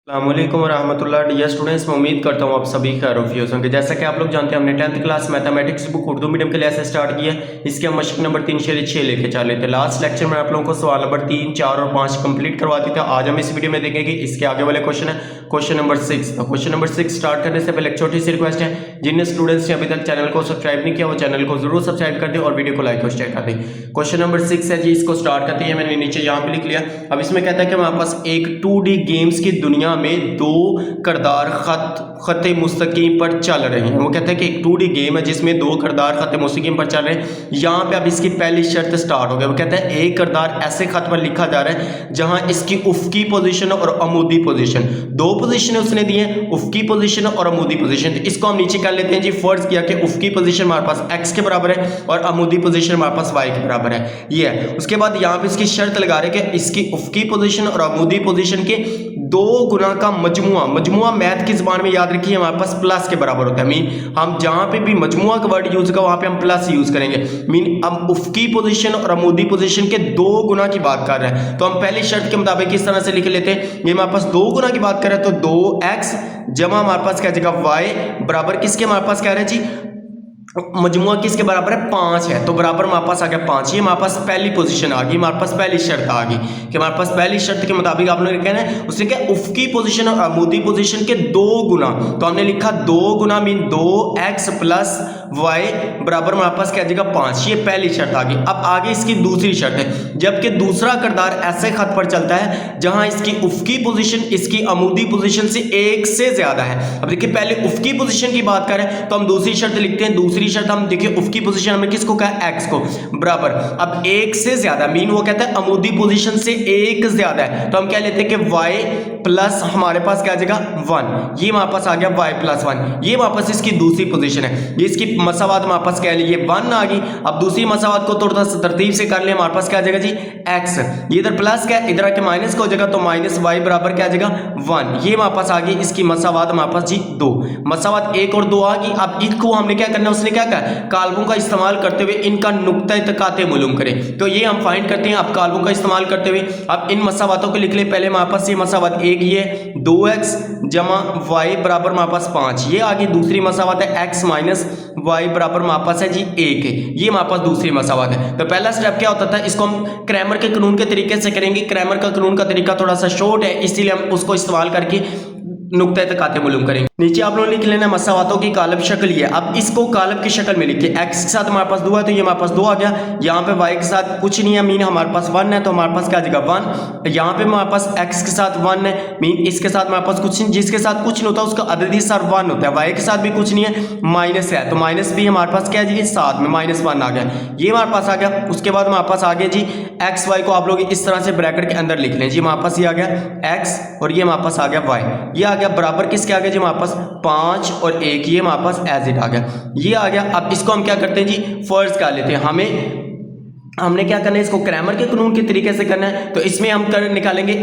अस्सलामुअलैकुम वरहमतुल्लाह। Dear students, मैं उम्मीद करता हूँ आप सभी खैरियत होंगे। जैसा कि आप लोग जानते हैं, हमने 10th class mathematics book Urdu medium के लिए ऐसे स्टार्ट किया है। इसके हम मशक नंबर 3 से 6 लेके चल रहे थे। लास्ट लेक्चर में आप लोगों को सवाल नंबर 3, 4 और 5 कंप्लीट करवा दी था। आज हम इस वीडियो में देखेंगे इसके आगे वाले क्वेश्चन है क्वेश्चन नंबर 6। तो क्वेश्चन नंबर 6 स्टार्ट करने से पहले एक छोटी सी रिक्वेस्ट है, जिन स्टूडेंट्स ने अभी तक चैनल को सब्सक्राइब नहीं किया वो चैनल को जरूर सब्सक्राइब कर दें और वीडियो को लाइक और शेयर कर दें। क्वेश्चन नंबर 6 है जी, इसको स्टार्ट करते हैं। मैंने नीचे यहाँ पे लिख लिया। अब इसमें कहता है कि हमारे पास एक 2D गेम्स की दुनिया में दो किरदार खत मुस्तकीम पर चल रहे हैं। वो कहता है कि एक 2D गेम है जिसमें दो किरदार खत मुस्तकीम पर चल रहे हैं। यहाँ पे अब इसकी पहली शर्त स्टार्ट हो गया। वो कहता है एक किरदार ऐसे खत पर लिखा जा रहा है जहां इसकी उफ़क़ी पोजीशन और अमूदी पोजीशन, दो पोजीशन उसने दी है, उफ़क़ी पोजीशन और अमूदी पोजीशन। तो इसको हम नीचे कर लेते हैं जी। फर्ज किया कि उफ़क़ी पोजीशन हमारे पास x के बराबर है और अमूदी पोजीशन हमारे पास y के बराबर है। ये है। उसके बाद यहाँ पे इसकी शर्त लगा रहे हैं कि इसकी उफ़क़ी पोजीशन और अमूदी पोजीशन के दो गुना का मजमुआ मैथ की ज़बान में याद रखिए हमारे पास प्लस के बराबर होता है। मीन हम जहां पे भी मजमुआ का वर्ड यूज होगा वहां पे हम प्लस यूज करेंगे। मीन हम उफ़क़ी पोजीशन और अमूदी पोजीशन के दो गुना की बात कर रहे हैं, तो हम पहली शर्त के मुताबिक इस तरह से लिख लेते हैं। ये हमारे पास दो गुना की बात कर रहे हैं तो 2x जमा हमारे पास क्या जाएगा y बराबर किसके हमारे पास कह रहे हैं जी, मजमुआ किसके बराबर है 5 है, तो बराबर हमारे पास आ गया 5। ये हमारे पास पहली पोजीशन आ गई, हमारे पास पहली शर्त आ गई कि हमारे पास पहली शर्त के मुताबिक आपने कहना है उसने क्या उफ़क़ी पोजीशन और अमूदी पोजीशन के दो गुना, तो हमने लिखा दो गुना मीन 2x प्लस y बराबर हमारे पास क्या जाएगा 5। ये पहली शर्त आ गई। अब आगे इसकी दूसरी शर्त है, जबकि दूसरा किरदार ऐसे खत पर चलता है जहां इसकी उफ़क़ी पोजीशन इसकी अमूदी पोजीशन से एक से ज्यादा है। अब देखिए पहले उफ़क़ी पोजीशन की बात करें तो हम दूसरी शर्त लिखते हैं। दूसरी शर्त हम देखिए उफ़क़ी पोजीशन हमने किसको कहा x को बराबर अब एक से ज्यादा, मीन वो कहता है अमूदी पोजीशन से एक ज्यादा है, तो हम क्या लेते हैं कि y प्लस हमारे पास क्या आ जाएगा 1। ये हमारे पास आ गया y प्लस 1। ये वापस इसकी दूसरी पोजीशन है। ये इसकी मसावात हमारे पास कह लिए 1 आ गई। अब दूसरी मसावात को थोड़ा सा तरतीब से कर ले, हमारे पास क्या आ जाएगा जी x। ये इधर प्लस क्या इधर आके माइनस का हो जाएगा, तो माइनस y बराबर क्या आ जाएगा 1। ये हमारे पास आ गई इसकी मसावात हमारे पास जी 2। मसावात 1 और 2 आ गई। अब इनको हमने क्या करना है, उसने क्या कहा काल्बों का इस्तेमाल करते हुए इनका नुक्ता इत्तेकाते मालूम करें, तो ये हम फाइंड करते हैं। अब काल्बों का इस्तेमाल करते हुए अब इन मसावातों को लिख ले। पहले हमारे पास ये मसावात एक ये 2x जमा y बराबर हमारे पास 5। ये आगे दूसरी मसावात है x माइनस y बराबर हमारे पास है जी 1 है। ये हमारे पास दूसरी मसावात है। तो पहला स्टेप क्या होता था, इसको हम क्रैमर के कानून के तरीके से करेंगे। क्रैमर का कानून का तरीका थोड़ा सा शॉर्ट है, इसीलिए हम उसको इस्तेमाल करके नुक्ता इत्तेकाते मालूम करेंगे। नीचे आप लोग लिख लेना मसावातों की कालब शक्ल ये। अब इसको कालब की शक्ल में लिखिए। x के साथ हमारे पास 2 है तो ये हमारे पास 2 आ गया। यहाँ पे y के साथ कुछ नहीं है, मीन हमारे पास 1 है, तो हमारे पास क्या आ जाएगा 1। यहाँ पे हमारे पास x के साथ 1 है, मीन इसके साथ हमारे पास कुछ नहीं, जिसके साथ कुछ नहीं होता उसका अददी सर 1 होता है। y के साथ भी कुछ नहीं है, माइनस है, तो माइनस भी हमारे पास क्या है जी साथ में -1 आ गया। ये हमारे पास आ गया। उसके बाद हमारे पास आ गया जी एक्स वाई को आप लोग इस तरह से ब्रैकेट के अंदर लिख लें जी। हमारे पास ये आ गया x और ये हमारे पास आ गया y। ये आ गया बराबर किसके आ गया जी हमारे पास 5 और 1। ये हमारे पास एज इट आ गया। ये आ गया। अब इसको हम क्या करते हैं जी फर्ज कर लेते हैं। हमने क्या करना है, इसको क्रैमर के कानून के तरीके से करना है। तो इसमें हम निकालेंगे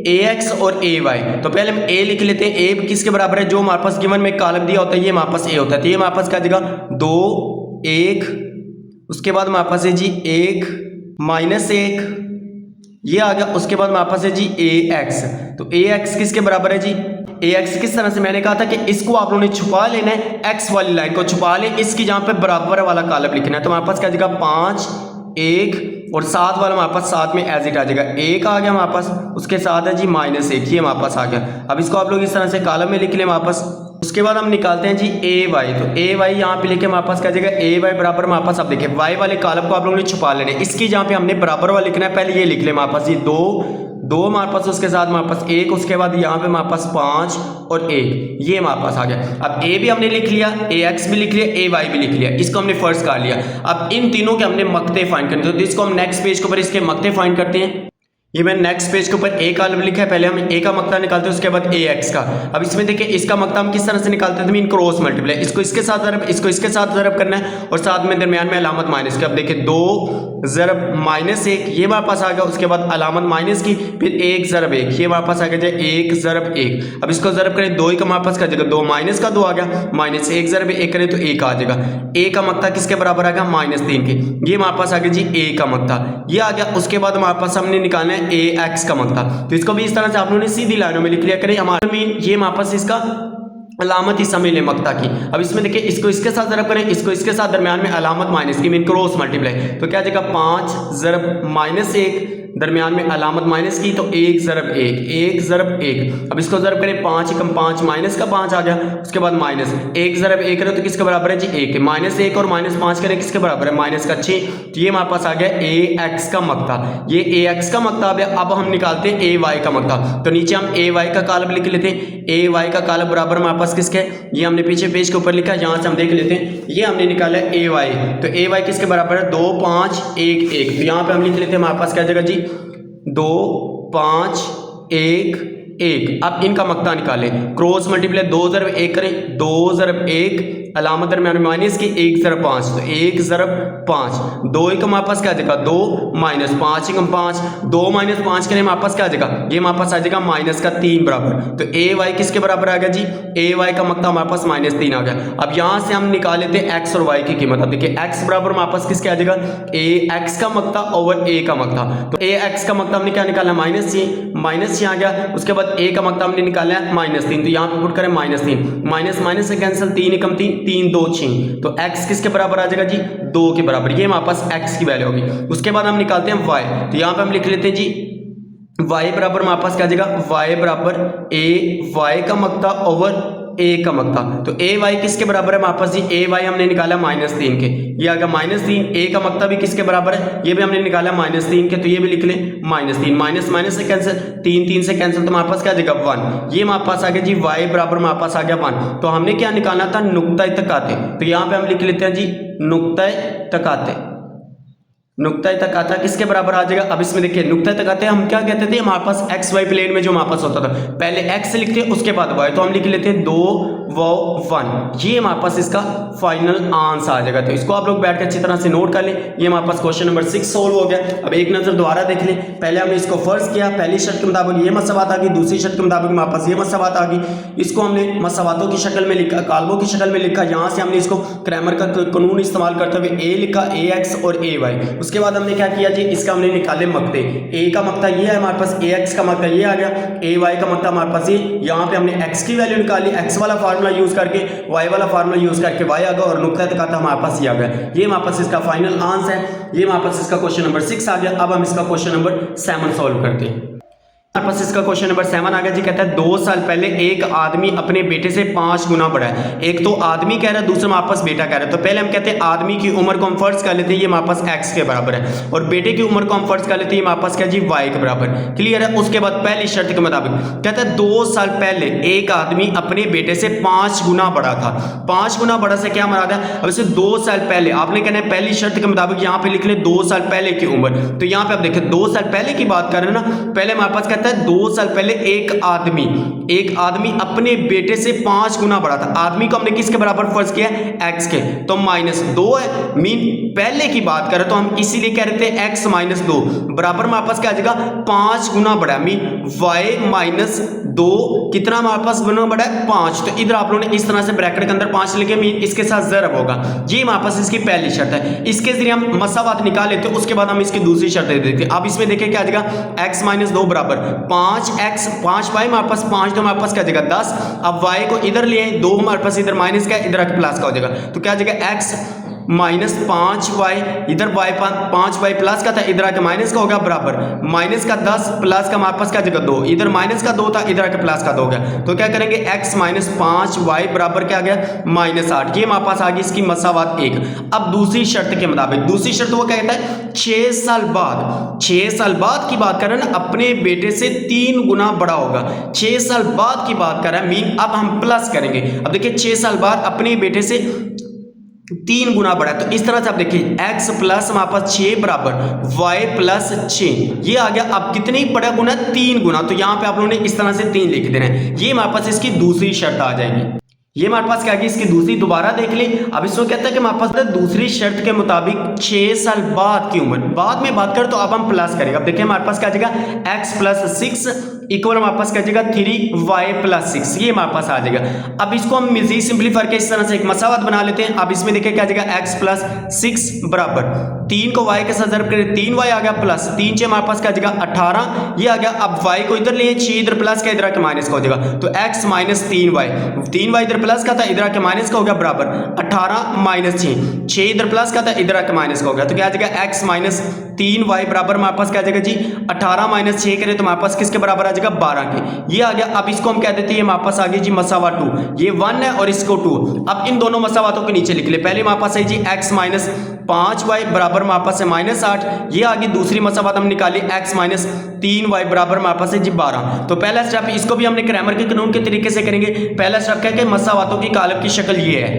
ax और ay। तो पहले हम a लिख लेते हैं। a किसके बराबर है, जो हमारे पास गिवन में कॉलम दिया होता है ये हमारे पास a होता है। तो ये हमारे पास क्या आ जाएगा 2 1। उसके बाद हमारे पास है जी 1 -1 ये आ गया। उसके बाद हमारे पास है जी ax। तो ax किसके बराबर है जी, ax किस तरह से मैंने कहा था कि इसको आप लोगों ने छुपा लेना है, x वाली लाइन को छुपा ले, इसकी जहां पे बराबर वाला कॉलम लिखना है। तो हमारे पास क्या आ जाएगा 5 1 और 7 वाला हमारे पास साथ में एज इट आ जाएगा। 1 आ गया हमारे पास, उसके साथ है जी -1। ये हमारे पास आ गया। अब इसको आप लोग इस तरह से कॉलम में लिख लें हमारे पास। उसके बाद हम निकालते हैं जी ay। तो ay यहाँ पे लिखे हमारे पास क्या जाएगा ay बराबर हमारे पास, अब देखिए y वाले कॉलम को आप लोगों ने छुपा लेने, इसकी जहाँ पे हमने बराबर वाला लिखना है पहले ये लिख ले हमारे पास ये 2 हमारे पास, उसके साथ हमारे पास 1, उसके बाद यहाँ पे हमारे पास 5 और 1। ये हमारे पास आ गया। अब a भी हमने लिख लिया, ax भी लिख लिया, ay भी लिख लिया, इसको हमने फर्स्ट कर लिया। अब इन तीनों के हमने मक्ते फाइंड करने, तो इसको हम नेक्स्ट पेज के ऊपर इसके मक्ते फाइंड करते हैं। ये मैंने नेक्स्ट पेज के ऊपर a कॉलम लिखा है, पहले हम a का मक्ता निकालते हैं, उसके बाद ax का। अब इसमें देखिए इसका मक्ता हम किस तरह से निकालते हैं, मीन क्रॉस मल्टीप्लाई, इसको इसके साथ ज़रब, इसको इसके साथ ज़रब करना है और साथ में दरमियान में अलामत माइनस की। अब देखिए 2 ज़रब -1 ये हमारे पास आ गया। उसके बाद अलामत माइनस की, फिर 1 ज़रब 1 ये हमारे पास आ गया 1 ज़रब 1। अब इसको ज़रब करें 2 का हमारे पास क्या जाएगा 2 माइनस का 2 आ गया, -1 ज़रब 1 करें तो 1 आ जाएगा। a का मक्ता किसके बराबर आ गया -3 के। ये हमारे पास आ गया जी a का मक्ता, ये आ गया। उसके बाद हमारे पास हमने निकालना है ए एक्स का मकता। तो इसको भी इस तरह से आप लोगों ने सीधी लाइनों में लिख लिया करें। हमारा मीन ये वापस इसका अलामत ही समय ले मकता की। अब इसमें देखिए इसको इसके साथ ज़रब करें, इसको इसके साथ, दरमियान में अलामत माइनस की, मीन क्रॉस मल्टीप्लाई। तो क्या जाएगा 5 ज़रब माइनस 1, दरमियान में अलामत माइनस की, तो 1 ज़रब 1, 1 ज़रब 1। अब इसको ज़रब करें 5 एकम 5, माइनस का 5 आ गया। उसके बाद माइनस 1 ज़रब 1 करें तो किसके बराबर है जी 1। माइनस 1 और माइनस 5 करें किसके बराबर है माइनस का 6। तो ये हमारे पास आ गया ए एक्स का मकता। ये ए एक्स का मकता आ गया। अब हम निकालते हैं ए वाई का मकता। तो नीचे हम ए वाई का कालब लिख लेते हैं। ए वाई का कालब बराबर हमारे पास किसके, ये हमने पीछे पेज के ऊपर लिखा है, यहाँ से हम देख लेते हैं। ये हमने निकाला है ए वाई। तो ए वाई किसके बराबर है 2 5 1 1। तो यहाँ पे हम लिख लेते हैं हमारे पास क्या जगह जी 2 5 1 1। अब इनका मकता निकालें, क्रॉस मल्टीप्लाई 2 ज़रब 1 करें, 2 ज़रब 1, अलामत दरमियान में माइनस की, 1 ज़रब 5, तो 1 ज़रब 5। 2 एकम हमारे पास क्या आ जाएगा 2, माइनस 5 एकम 5, 2 माइनस 5 करें हमारे पास क्या आ जाएगा, ये हमारे पास आ जाएगा माइनस का 3 बराबर। तो ए वाई किसके बराबर आ गया जी, ए वाई का मकता हमारे पास माइनस 3 आ गया। अब यहाँ से हम निकाल लेते हैं एक्स और वाई की कीमत। अब देखिए एक्स बराबर हमारे पास किसके आ जाएगा, ए एक्स का मकता ओवर ए का मकता। तो ए एक्स का मकता हमने क्या निकाला माइनस 6 आ गया। उसके बाद ए का मकता हमने निकाला है माइनस 3, तो यहाँ पे पुट करें माइनस 3, माइनस माइनस से कैंसिल, 3 एकम 3, 3 2 6। तो x किसके बराबर आ जाएगा जी 2 के बराबर। ये हमारे पास x की वैल्यू होगी। उसके बाद हम निकालते हैं y। तो यहाँ पे हम लिख लेते हैं जी y बराबर हमारे पास क्या आ जाएगा, y बराबर a y का मकता ओवर a का मकता। तो a y किसके बराबर है हमारे पास जी, a y हमने निकाला माइनस 3 के, ये आ गया माइनस 3। a का मकता भी किसके बराबर है, ये भी हमने निकाला माइनस 3 के, तो ये भी लिख लें माइनस 3। माइनस माइनस से कैंसिल, 3 3 से कैंसिल, तो हमारे पास क्या आ जाएगा 1। ये हमारे पास आ गया जी y बराबर हमारे पास आ गया 1। तो हमने क्या निकालना था, नुक्ता तकाते। तो यहाँ पे हम लिख लेते हैं जी नुक्ता तकाते। नुक्ता तकाता किसके बराबर आ जाएगा। अब इसमें देखिए नुक्ता तकाते हम क्या कहते थे, हमारे पास एक्स वाई प्लेन में जो हमारे पास होता था, पहले एक्स लिखते हैं उसके बाद वाई, तो हम लिख लेते हैं 2 वो 1। ये हमारे पास इसका फाइनल आंसर आ जाएगा। तो इसको आप लोग बैठ के अच्छी तरह से नोट कर लें। ये हमारे पास क्वेश्चन नंबर 6 सोल्व हो गया। अब एक नजर दोबारा देख लें। पहले हमने इसको फर्ज किया, पहली शर्त के मुताबिक ये मसवात आ गई, दूसरी शर्त के मुताबिक हमारे पास ये मसवात आ गई। इसको हमने मसवातों की शक्ल में लिखा, कालबों की शक्ल में लिखा। यहाँ से हमने इसको क्रैमर का कानून इस्तेमाल करते हुए ए लिखा, ए एक्स और ए वाई। उसके बाद हमने क्या किया जी, इसका हमने निकाले मकते। ए का मकता ये है हमारे पास, ए एक्स का मकता ये आ गया, ए वाई का मकता हमारे पास ये। यहाँ पे हमने एक्स की वैल्यू निकाली, एक्स वाला फार्मूला यूज करके, वाई वाला फार्मूला यूज करके वाई आ गया, और नुक्ता तकाता हमारे पास ये आ गया। ये हमारे पास इसका फाइनल आंसर है। ये हमारे पास इसका क्वेश्चन नंबर 6 आ गया। अब हम इसका क्वेश्चन नंबर 7 सॉल्व करते हैं। हमारे पास इसका क्वेश्चन नंबर 7 आ गया जी। कहता है 2 साल पहले एक आदमी अपने बेटे से 5 गुना बड़ा है। एक तो आदमी कह रहा है, दूसरा हमारे पास बेटा कह रहा है। तो पहले हम कहते हैं आदमी की उम्र को हम फर्ज कर लेते हैं, ये हमारे पास x के बराबर है, और बेटे की उम्र को हम फर्ज कर लेते हैं, हमारे पास क्या जी y के बराबर। क्लियर है। उसके बाद पहली शर्त के मुताबिक कहता है 2 साल पहले एक आदमी अपने बेटे से 5 गुना बड़ा था। 5 गुना बड़ा से क्या मराद है, अब इसे 2 साल पहले आपने कहना है पहली शर्त के मुताबिक यहाँ पे लिख ले 2 साल पहले की उम्र। तो यहाँ पे आप देखें 2 साल पहले की बात कर रहे हैं ना, पहले हमारे पास कहता है 2 साल पहले एक आदमी अपने बेटे से 5 गुना बड़ा था। आदमी को हमने किसके बराबर फर्ज किया, x के, तो -2 है। मीन पहले की बात करें तो हम इसीलिए कह रहे थे x - 2 बराबर हमारे पास क्या आ जाएगा 5 गुना बड़ा है। मीन y - 2 कितना हमारे पास गुना बड़ा है 5। तो इधर आप लोगों ने इस तरह से ब्रैकेट के अंदर 5 लिखे, मीन इसके साथ ज़रब होगा। ये हमारे पास इसकी पहली शर्त है। इसके जरिए हम मसावात निकाले तो उसके बाद हम इसकी दूसरी शर्त देखते हैं। अब इसमें देखिए क्या आ जाएगा, x - 2 बराबर 5x 5y हमारे पास 5, तो हमारे पास क्या आ जाएगा 10। अब y को इधर लिए 2 हमारे पास इधर माइनस का, इधर आके प्लस का हो जाएगा। तो क्या आ जाएगा x -5y, इधर y 5y प्लस का था, इधर आके माइनस का होगा बराबर माइनस का 10 प्लस का हमारे पास क्या जगह 2, इधर माइनस का 2 था, इधर आके प्लस का 2 हो गया। तो क्या करेंगे x - 5y बराबर क्या आ गया -8। ये हमारे पास आ गई इसकी मसावात 1। अब दूसरी शर्त के मुताबिक, दूसरी शर्त वो कहता है 6 साल बाद की बात कर रहे हैं ना, अपने बेटे से 3 गुना बड़ा होगा। 6 साल बाद की बात कर रहे हैं, मीन अब हम प्लस करेंगे। अब देखिए 6 साल बाद अपने बेटे से 3 गुना बड़ा है। तो इस तरह से आप देखिए x प्लस हमारे पास 6 बराबर y प्लस 6, ये आ गया। अब कितनी बड़ा गुना, 3 गुना। तो यहाँ पे आप लोगों ने इस तरह से 3 लिख देना है। ये हमारे पास इसकी दूसरी शर्त आ जाएगी। ये हमारे पास क्या है, इसकी दूसरी दोबारा देख ली। अब इसको कहता है कि हमारे पास दूसरी शर्त के मुताबिक 6 साल बाद की उम्र, बाद में बात करें तो अब हम प्लस करेंगे। अब देखिए हमारे पास क्या आ जाएगा x + 6 इक्वल हमारे पास क्या जाएगा 3y+6, ये हमारे पास आ जाएगा। अब इसको हम मजीद सिंपलीफाई करके इस तरह से एक मसावत बना लेते हैं। अब इसमें देखिए क्या जाएगा x+6 बराबर 3 को y के साथ ज़रब करें 3y आ गया प्लस 3 से हमारे पास क्या जाएगा 18, ये आ गया। अब y को इधर लिए 6 इधर प्लस का इधर आके माइनस का हो जाएगा, तो x माइनस 3y इधर प्लस का था इधर आके माइनस का हो गया बराबर 18 माइनस 6 इधर प्लस का था इधर आके माइनस का हो गया, तो क्या आ जाएगा x माइनस 3y बराबर हमारे पास क्या आ जाएगा जी 18 माइनस 6 करें तो हमारे पास किसके बराबर आ जाएगा 12 के, ये आ गया। अब इसको हम कह देते हैं हमारे पास आ गया जी मसावा 2, ये 1 है और इसको 2। अब इन दोनों मसावातों के नीचे लिख ले, पहले हमारे पास है जी x माइनस 5y बराबर हमारे पास है -8, ये आगे दूसरी मसावात हम निकाली x माइनस 3y बराबर हमारे पास है जी 12। तो पहला स्टेप इसको भी हमने क्रैमर के कानून के तरीके से करेंगे। पहला स्टेप क्या है, मसावातों की कालब की शक्ल ये है,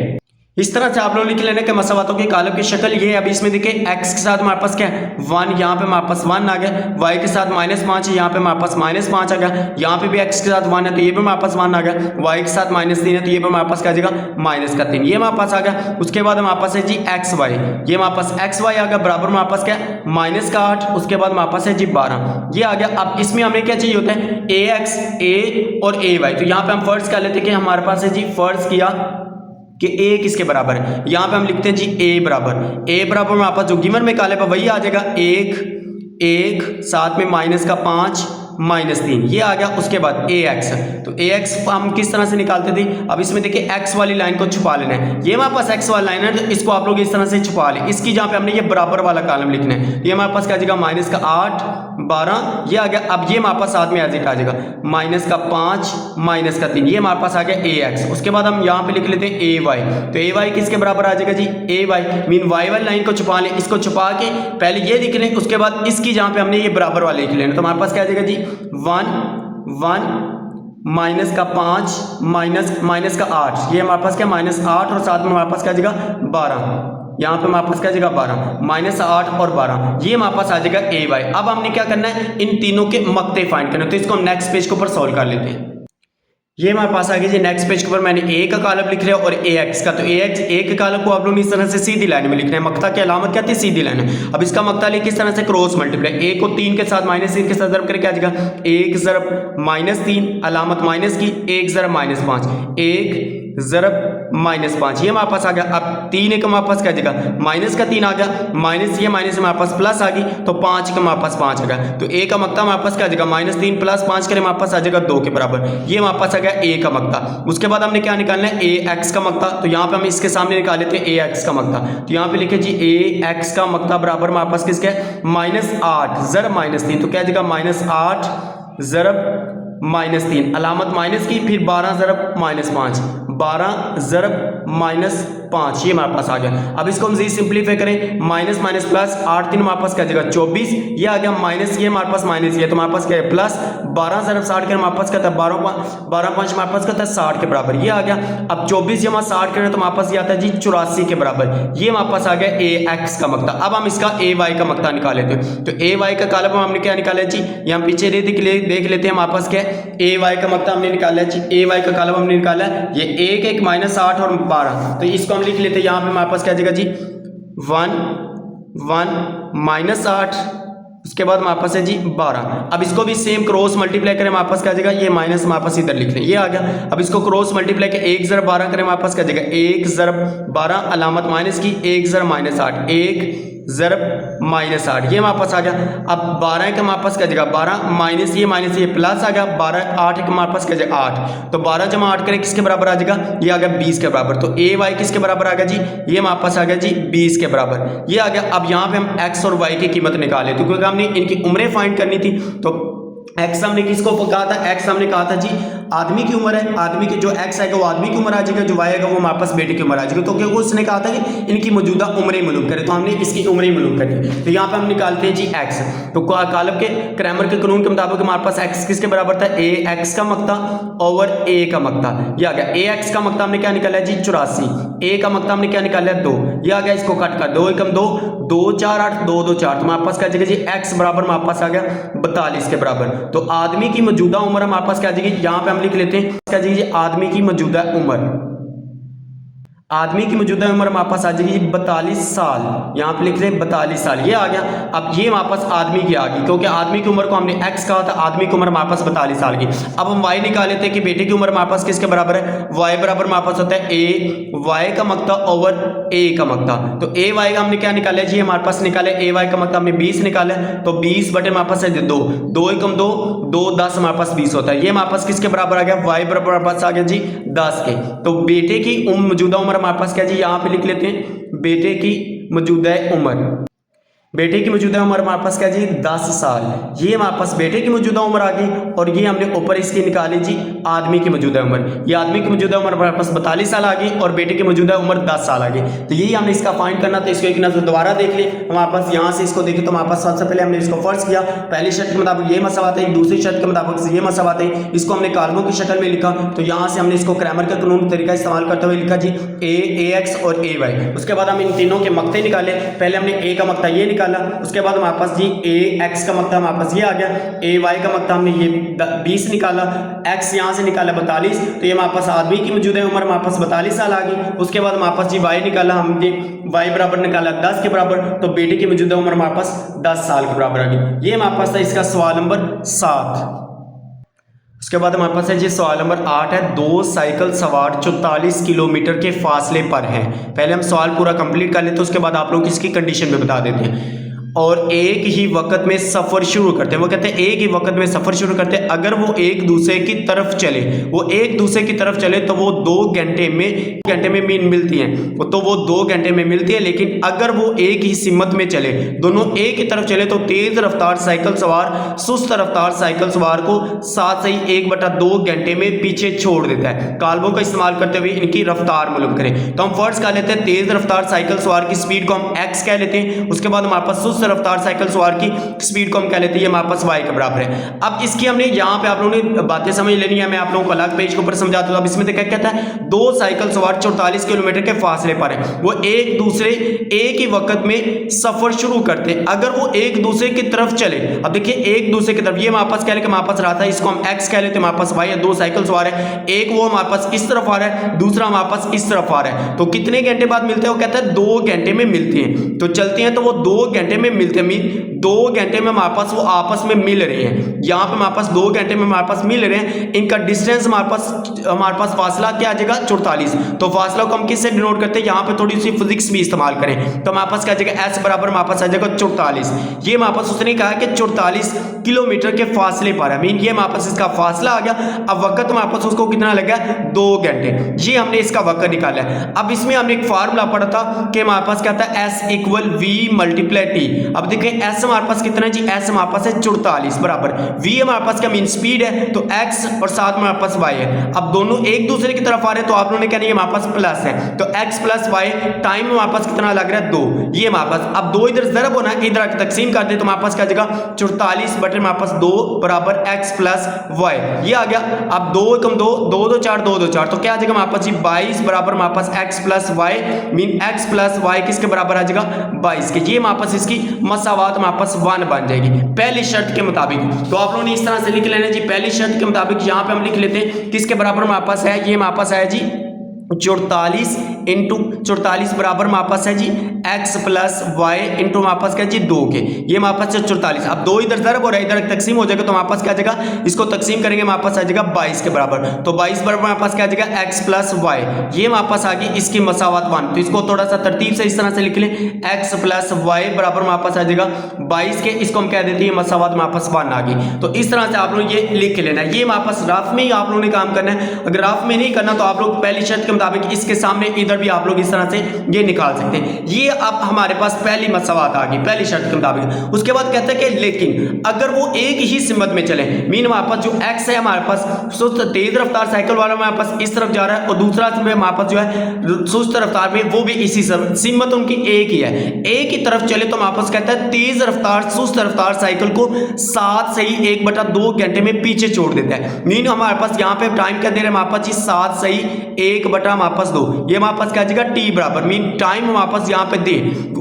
इस तरह से आप लोग लिख लेना कि मसावातों की कालब की शक्ल ये है। अब इसमें देखिए x के साथ हमारे पास क्या है 1, यहाँ पे हमारे पास 1 आ गया, y के साथ -5 है, यहाँ पे हमारे पास -5 आ गया, यहाँ पे भी x के साथ 1 है तो ये भी हमारे पास 1 आ गया, y के साथ -3 है तो ये भी हमारे पास क्या आ जाएगा -3, ये हमारे पास आ गया। उसके बाद हमारे पास है जी xy, ये हमारे पास xy आ गया बराबर हमारे पास क्या है -8, उसके बाद हमारे पास है जी 12, ये आ गया। अब इसमें हमें क्या चाहिए होता है ax a और ay, तो यहाँ पे हम फर्ज कर लेते हैं कि हमारे पास है जी फर्ज किया कि a किसके बराबर है, यहाँ पे हम लिखते हैं जी a बराबर हमारे पास जो गिवन में काले पर वही आ जाएगा 1 साथ में -5 -3, ये आ गया। उसके बाद ax, तो ax हम किस तरह से निकालते थे, अब इसमें देखिए x वाली लाइन को छुपा लेना है, ये हमारे पास x वाली लाइन है तो इसको आप लोग इस तरह से छुपा लें, इसकी जहाँ पे हमने ये बराबर वाला कॉलम लिखना है, ये हमारे पास क्या आ जाएगा -8 12, ये आ गया। अब ये हमारे पास साथ में एज इट आ जाएगा -5 -3, ये हमारे पास आ गया ax। उसके बाद हम यहाँ पे लिख लेते हैं ay, तो ay किसके बराबर आ जाएगा जी ay मीन y वाली लाइन को छुपा लें, इसको छुपा के पहले ये लिख लें, उसके बाद इसकी जहाँ पे हमने ये बराबर वाले लिख लेना, तो हमारे पास क्या आ जाएगा जी 1 -5 -8, ये हमारे पास क्या -8 और साथ में हमारे पास क्या आ जाएगा 12, यहाँ पे हमारे पास क्या आ जाएगा 12 -8 और 12, ये हमारे पास आ जाएगा ay। अब हमने क्या करना है इन तीनों के मक्ते फाइंड करना है, तो इसको हम नेक्स्ट पेज के ऊपर सॉल्व कर लेते हैं। ये हमारे पास आ गया जी नेक्स्ट पेज के ऊपर मैंने a का कॉलम लिख लिया और ax का, तो ax a के कॉलम को आप लोग इस तरह से सीधी लाइन में लिखना है, मक्ता की अलामत क्या थी सीधी लाइन है। अब इसका मक्ता लिख किस तरह से क्रॉस मल्टीप्लाई, a को 3 के साथ -3 के साथ ज़रब करके आ जाएगा 1 ज़रब -3 अलामत माइनस की 1 ज़रब -5 1 ज़रब -5, ये हमारे पास आ गया। अब 3 एक हमारे पास क्या आ जाएगा माइनस का 3 आ गया, माइनस ये माइनस हमारे पास प्लस आ गई, तो 5 का हमारे पास 5 आ गया, तो a का मक्ता हमारे पास क्या आ जाएगा -3 + 5 करें हमारे पास आ जाएगा 2 के बराबर, ये हमारे पास आ गया a का मक्ता। उसके बाद हमने क्या निकालना है ax का मक्ता, तो यहाँ पे हम इसके सामने निकाल लेते हैं ax का मक्ता, तो यहाँ पे लिखे जी ax का मक्ता बराबर हमारे पास किसका है -8 ज़रब -3, तो क्या आ जाएगा -8 ज़रब -3 अलामत माइनस की, फिर 12 ज़रब -5 12 ज़रब -5, ये हमारे पास आ गया। अब इसको हम जी सिंप्लीफाई करें माइनस माइनस प्लस 8 3 हमारे पास क्या जगह 24, ये आ गया माइनस ये हमारे पास माइनस ये, तो हमारे पास क्या है प्लस 12 ज़रब 60 के हमारे पास क्या था 12 5 हमारे पास क्या था 60 के बराबर, ये आ गया। अब 24 जमा 60 करें तो हमारे पास ये आता है जी 84 के बराबर, ये हमारे पास आ गया ए एक्स का मक्ता। अब हम इसका ए वाई का मक्ता निकाल लेते हैं, तो ए वाई का कॉलम हमने क्या निकाला है जी, यहाँ पीछे देख लेते हैं हमारे पास क्या है ए वाई का मक्ता हमने निकाला है जी, ए वाई का कॉलम हमने निकाला है ये 1 1 -8 और 12, तो इसको हम लिख लेते हैं यहाँ पे हमारे पास क्या जगह जी 1 1 -8, उसके बाद हमारे पास है जी 12। अब इसको भी सेम क्रॉस मल्टीप्लाई करें हमारे पास क्या जगह ये माइनस हमारे पास इधर लिख लें, ये आ गया। अब इसको क्रॉस मल्टीप्लाई के 1 ज़रब 12 करें हमारे पास क्या जगह 1 ज़रब 12 अलामत माइनस की 1 ज़रब -8 1 ज़रब -8, ये हमारे पास आ गया। अब 12 का हमारे पास क्या जगह 12 माइनस ये प्लस आ गया 12 8 का हमारे पास क्या जगह 8, तो 12 जमा 8 करें किसके बराबर आ जाएगा, ये आ गया 20 के बराबर। तो ए वाई किसके बराबर आ गया जी, ये हमारे पास आ गया जी 20 के बराबर, ये आ गया। अब यहाँ पे हम एक्स और वाई की कीमत निकाले, तो क्योंकि हमने इनकी उम्रें फाइंड करनी थी, तो एक्स हमने किसको कहा था, एक्स हमने कहा था जी आदमी की उम्र है, आदमी की जो एक्स आएगा वो आदमी की उम्र आ जाएगा, जो वाई आएगा वो हमारे पास बेटे की उम्र आ जाएगी। तो क्योंकि उसने कहा था कि इनकी मौजूदा उम्रें मालूम करें, तो हमने इसकी उम्रें मालूम करी, तो यहाँ पे हम निकालते हैं जी एक्स। तो कॉलम के क्रैमर के कानून के मुताबिक हमारे पास एक्स किसके बराबर था, ए एक्स का मक्ता ओवर ए का मक्ता, ये आ गया। ए एक्स का मक्ता हमने क्या निकाला है जी 84, ए का मक्ता हमने क्या निकाला है 2, ये आ गया। इसको कट कर 2 एकम 2 2 4 8 2 2 4, तो हमारे पास क्या जगह जी एक्स बराबर हमारे पास आ गया 42 के बराबर। तो आदमी की मौजूदा उम्र हमारे पास क्या आ जाएगी, यहाँ पे हम लिख लेते हैं क्या जी आदमी की मौजूदा उम्र, आदमी की मौजूदा उम्र हमारे पास आ जाएगी 42 साल, यहाँ पे लिख रहे हैं 42 साल, ये आ गया। अब ये हमारे पास आदमी की आ गई, क्योंकि आदमी की उम्र को हमने x कहा था, आदमी की उम्र हमारे पास 42 साल की। अब हम y निकाल लेते हैं कि बेटे की उम्र हमारे पास किसके बराबर है, y बराबर हमारे पास होता है a y का मकता ओवर a का मकता। तो a y का हमने क्या निकाला जी, हमारे पास निकाले a y का मकता हमने 20 निकाला, तो 20 बटे हमारे पास है 2, 2 एकम 2, 2 10 हमारे पास 20 होता है। ये हमारे पास किसके बराबर आ गया, y बराबर हमारे पास आ गया जी 10 के। तो बेटे की मौजूदा उम्र हमारे पास क्या जी, यहाँ पे लिख लेते हैं बेटे की मौजूदा उम्र, बेटे की मौजूदा उम्र हमारे पास क्या जी 10 साल। ये हमारे पास बेटे की मौजूदा उम्र आ गई, और ये हमने ऊपर इसकी निकाली जी आदमी की मौजूदा उम्र। ये आदमी की मौजूदा उम्र हमारे पास 42 साल आ गई और बेटे की मौजूदा उम्र 10 साल आ गई। तो यही हमने इसका फाइंड करना, तो इसको एक नजर दोबारा देख ली हमारे पास। यहाँ से इसको देखे तो हमारे पास सबसे पहले हमने इसको फर्ज किया, पहली शर्त के मुताबिक ये मसावात है, दूसरी शर्त के मुताबिक ये मसावात है, इसको हमने कॉलमों की शक्ल में लिखा। तो यहाँ से हमने इसको क्रैमर का कानून तरीका इस्तेमाल करते हुए लिखा जी ax और ay। उसके बाद हम इन तीनों के मकते निकाले, पहले हमने a का मकता ये निकाला, उसके बाद हमारे पास जी ax का मकता हमारे पास ये आ गया, ay का मकता हमने ये 20 निकाला, x यहाँ से निकाला 42, तो ये हमारे पास आदमी की मौजूदा उम्र हमारे पास 42 साल आ गई। उसके बाद हमारे पास जी y निकाला, हमने y बराबर निकाला 10 के बराबर, तो बेटे की मौजूदा उम्र हमारे पास 10 साल के बराबर आ गई। ये हमारे पास था इसका सवाल नंबर 7। उसके बाद हमारे पास है जी सवाल नंबर 8 है, 2 साइकिल सवार 44 किलोमीटर के फासले पर हैं। पहले हम सवाल पूरा कंप्लीट कर लेते हैं, उसके बाद आप लोग इसकी कंडीशन में बता देते हैं। और एक ही वक्त में सफर शुरू करते हैं, वो कहते हैं एक ही वक्त में सफर शुरू करते हैं, अगर वो एक दूसरे की तरफ चले, वो एक दूसरे की तरफ चले तो वो 2 घंटे में मिलती हैं, तो वो 2 घंटे में मिलती है। लेकिन अगर वो एक ही सिमत में चले, दोनों एक ही तरफ चले, तो तेज रफ्तार साइकिल सवार सुस्त रफ्तार साइकिल सवार को साथ ही 1/2 घंटे में पीछे छोड़ देता है। काल्बों का इस्तेमाल करते हुए इनकी रफ्तार मालूम करें। तो हम फर्स्ट कह लेते हैं तेज रफ्तार साइकिल सवार की स्पीड को हम x कह लेते हैं। उसके बाद हमारे पास सुस्त रफ्तार साइकिल सवार की स्पीड को हम कह लेते हैं, ये हमारे पास y के बराबर है। अब इसकी हमने यहाँ पे आप लोगों ने बातें समझ लेनी है, मैं आप लोगों को अलग पेज के ऊपर समझाता हूँ। अब इसमें क्या कहता है, 2 साइकिल सवार 44 किलोमीटर के फासले पर है, वो एक दूसरे एक ही वक्त में सफर शुरू करते हैं, अगर वो एक दूसरे की तरफ चले। अब देखिए एक दूसरे की तरफ, ये हमारे पास कह लेके हमारे पास रहा था, इसको हम x कह लेते हैं, हमारे पास y है, 2 साइकिल सवार है, एक वो हमारे पास इस तरफ आ रहा है, दूसरा हमारे पास इस तरफ आ रहा है। तो कितने घंटे बाद मिलते हैं, वो कहता है 2 घंटे में मिलते हैं। तो चलते हैं तो वो 2 घंटे में मिलते हैं, 2 घंटे में हमारे पास वो आपस में मिल रहे हैं। यहाँ पे हमारे पास 2 घंटे में हमारे पास मिल रहे हैं, इनका डिस्टेंस हमारे पास फासला क्या आ जाएगा 44। तो फासला को हम किससे डिनोट करते हैं, यहाँ पे थोड़ी सी फिजिक्स भी इस्तेमाल करें, तो हमारे पास क्या आ जाएगा s बराबर हमारे पास आ जाएगा 44। ये हमारे पास उसने कहा कि 44 किलोमीटर के फासले पर है, मीन ये हमारे पास इसका फासला आ गया। अब वक्त हमारे पास उसको कितना लगा, 2 घंटे, ये हमने इसका वक्त निकाला है। अब इसमें हमने एक फार्मूला पढ़ा था कि हमारे पास क्या था, s = v × t। अब देखें s हमारे पास कितना है जी, s हमारे पास है 44 बराबर v हमारे पास क्या मीन स्पीड है, तो x और साथ में हमारे पास y है। अब दोनों एक दूसरे की तरफ आ रहे हैं, तो आप लोगों ने क्या नहीं हमारे पास प्लस है, तो x + y टाइम हमारे पास कितना लग रहा है 2, ये हमारे पास। अब 2 इधर ज़रब होना है, इधर तकसीम कर दे तो हमारे पास क्या जाएगा 44 बटे हमारे पास 2 बराबर x + y, ये आ गया। अब 2 × 2 2 2 4 2 2 4, तो क्या आ जाएगा हमारे पास जी 22 बराबर हमारे पास x + y, mean x + y किसके बराबर आ जाएगा 22 के। ये हमारे पास इसकी मसावात हमारे पास 1 बन जाएगी पहली शर्त के मुताबिक। तो आप लोगों ने इस तरह से लिख लेना जी, पहली शर्त के मुताबिक यहाँ पे हम लिख लेते हैं किसके बराबर हमारे पास है, ये हमारे पास है जी 44 × 44 बराबर हमारे पास है जी x + y इंटू हमारे पास क्या जी 2 के, ये हमारे पास 44। अब 2 इधर ज़रब हो रहा है, इधर तकसीम हो जाएगा, तो हमारे पास क्या जाएगा, इसको तकसीम करेंगे हमारे पास आ जाएगा 22 के बराबर। तो 22 बराबर हमारे पास क्या जाएगा x + y, ये हमारे पास आ गई इसकी मसावत 1। तो इसको थोड़ा सा तरतीब से इस तरह से लिख लें, x + y बराबर हमारे पास आ जाएगा 22 के, इसको हम कह देते हैं मसावत हमारे पास 1 आ गई। तो इस तरह से आप लोग ये लिख लेना है, ये हमारे पास राफ में ही आप लोगों ने काम करना है। अगर राफ में नहीं करना तो आप लोग पहली शर्त के मुताबिक इसके सामने इधर भी आप लोग इस तरह से ये निकाल सकते हैं। ये अब हमारे पास पहली मसावत आ गई पहली शर्त के मुताबिक। उसके बाद कहते हैं कि लेकिन अगर वो एक ही सिमत में चले, मीन हमारे पास जो x है हमारे पास सुस्त तेज रफ्तार साइकिल वाला हमारे पास इस तरफ जा रहा है, और दूसरा हमारे पास जो है सुस्त रफ्तार में वो भी इसी सिमत उनकी एक ही है, एक ही तरफ चले, तो हमारे पास कहता है तेज रफ्तार सुस्त रफ्तार साइकिल को 7 से ही 1/2 घंटे में पीछे छोड़ देता है। मीन हमारे पास यहाँ पे टाइम क्या दे रहे हैं हमारे पास जी 7 से ही 1/2, ये हमारे पास पास क्या आ जाएगा टी बराबर मीन टाइम हमारे पास यहाँ पे दे,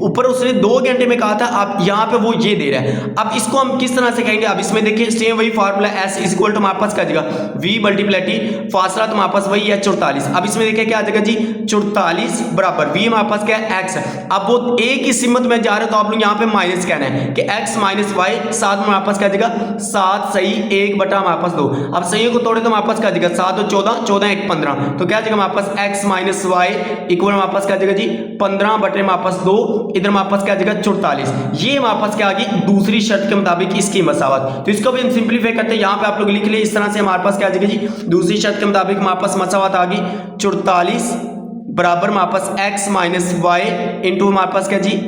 ऊपर उसने 2 घंटे में कहा था, अब यहाँ पे वो ये दे रहा है। अब इसको हम किस तरह से कहेंगे, अब इसमें देखिए सेम वही formula S is equal to हमारे पास क्या आ जाएगा वी मल्टीप्लाई टी, फासला तो हमारे पास वही है 44। अब इसमें देखिए क्या आ जाएगा जी 44 बराबर वी हमारे पास क्या है एक्स है। अब वो एक ही सिमत में जा रहे तो आप लोग यहाँ पे माइनस कहना है कि x माइनस वाई, साथ में हमारे पास क्या आ जाएगा 7 सही 1 बटा हमारे पास 2। अब सही को तोड़े तो हमारे पास क्या आ जाएगा 7 और 14, 14 1 15, तो क्या आ जाएगा हमारे पास x माइनस वाई इक्वल हमारे पास क्या आ जाएगा जी 15 बटे हमारे पास 2, इधर हमारे पास क्या आ जाएगा 44। ये हमारे पास क्या आ गई दूसरी शर्त के मुताबिक इसकी मसावत। तो इसको भी हम सिंप्लीफाई करते हैं, यहाँ पे आप लोग लिख ले इस तरह से हमारे पास क्या आ जाएगा जी दूसरी शर्त के मुताबिक हमारे पास मसावत आ गई 44 बराबर हमारे पास x माइनस वाई इंटू हमारे पास क्या जी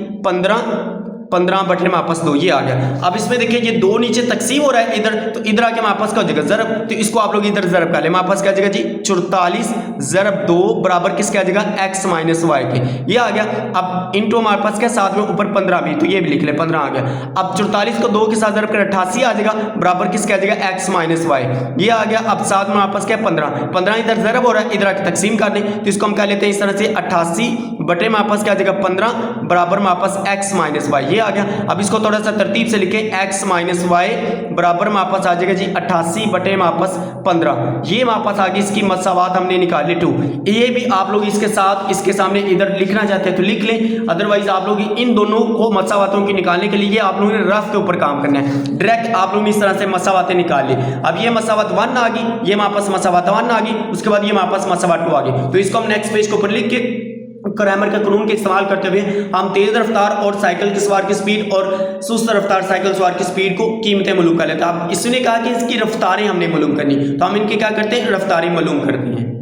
15 बटे में आपस 2, ये आ गया। अब इसमें देखिए ये 2 नीचे तकसीम हो रहा है इधर, तो इधर आके हमारे पास क्या हो जाएगा जरब, तो इसको आप लोग इधर जरब कर ले, हमारे पास क्या आ जाएगा जी 44 जरब 2 बराबर किसके आ जाएगा x माइनस वाई के, ये आ गया। अब इंटू हमारे पास क्या साथ में ऊपर 15 भी, तो ये भी लिख ले 15 आ गया। अब 44 को 2 के साथ जरब कर 88 आ जाएगा बराबर किसके आ जाएगा x माइनस वाई, ये आ गया। अब साथ में हमारे पास क्या 15 इधर जरब हो रहा है, इधर आके तकसीम कर दें, तो इसको हम क्या लेते हैं इस तरह से 88 बटे में आपस क्या आ जाएगा 15 बराबर में आपस x माइनस वाई, ये आ गया। अब इसको थोड़ा सा तरतीब से लिखे x माइनस वाई बराबर में आपस आ जाएगा जी 88 बटे में आपस 15, ये वापस आ गई इसकी मसावात हमने निकाली 2। ये भी आप लोग इसके साथ इसके सामने इधर लिखना चाहते हैं तो लिख लें, अदरवाइज आप लोग इन दोनों को मसावातों की निकालने के लिए आप लोगों ने रफ के ऊपर काम करना है। डायरेक्ट आप लोग इस तरह से मसावातें निकाल ली। अब ये मसावत 1 आ गई, ये वापस मसावत 1 आ गई, उसके बाद ये वापस मसावत 2 आ गई। तो इसको हम नेक्स्ट पेज के ऊपर लिख के क्रैमर का कानून के इस्तेमाल करते हुए हम तेज रफ्तार और साइकिल की सवार की स्पीड और सुस्त रफ्तार साइकिल सवार की स्पीड को कीमतें मालूम कर लेते हैं। अब इसने कहा कि इसकी रफ्तारें हमने मालूम करनी, तो हम इनके क्या करते हैं रफ्तारें मालूम करती हैं।